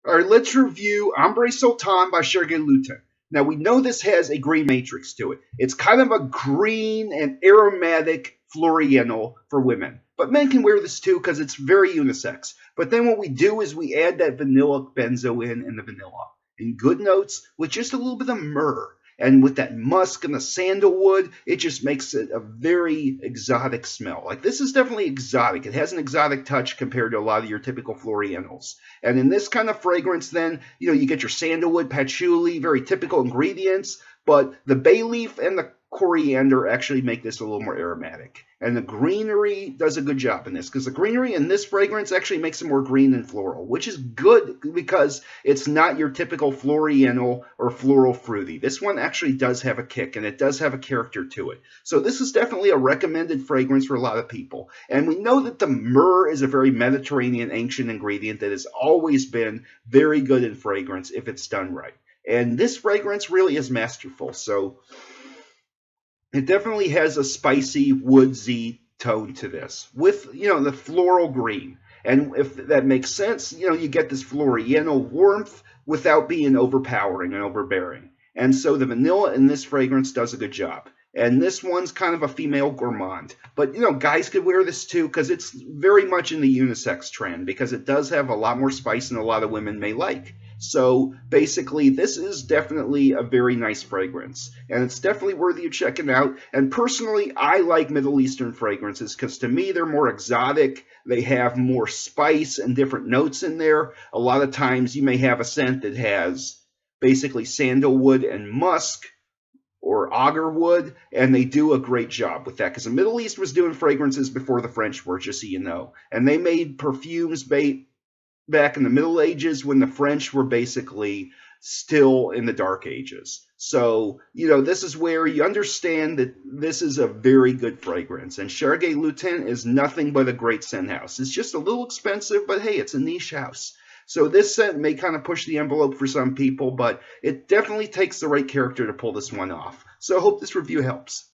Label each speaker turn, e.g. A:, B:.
A: All right, let's review Ambre Sultan by Serge Lutens. Now, we know this has a green matrix to it. It's kind of a green and aromatic floriental for women. But men can wear this too because it's very unisex. But then what we do is we add that vanilla benzo in the vanilla. In good notes with just a little bit of myrrh. And with that musk and the sandalwood, it just makes it a very exotic smell. Like, this is definitely exotic. It has an exotic touch compared to a lot of your typical florientals. And in this kind of fragrance, then, you get your sandalwood, patchouli, very typical ingredients, but the bay leaf and the coriander actually make this a little more aromatic. And the greenery does a good job in this because the greenery in this fragrance actually makes it more green and floral, which is good because it's not your typical floriental or floral fruity. This one actually does have a kick and it does have a character to it. So this is definitely a recommended fragrance for a lot of people. And we know that the myrrh is a very Mediterranean ancient ingredient that has always been very good in fragrance if it's done right. And this fragrance really is masterful. So it definitely has a spicy, woodsy tone to this with, the floral green. And if that makes sense, you get this floriental warmth without being overpowering and overbearing. And so the vanilla in this fragrance does a good job. And this one's kind of a female gourmand. But, guys could wear this too because it's very much in the unisex trend because it does have a lot more spice than a lot of women may like. So basically, this is definitely a very nice fragrance, and it's definitely worthy of checking out. And personally, I like Middle Eastern fragrances because to me, they're more exotic. They have more spice and different notes in there. A lot of times, you may have a scent that has basically sandalwood and musk or agarwood, and they do a great job with that because the Middle East was doing fragrances before the French were, just so you know. And they made perfumes back in the Middle Ages when the French were basically still in the Dark Ages. So, this is where you understand that this is a very good fragrance. And Serge Lutens is nothing but a great scent house. It's just a little expensive, but hey, it's a niche house. So this scent may kind of push the envelope for some people, but it definitely takes the right character to pull this one off. So I hope this review helps.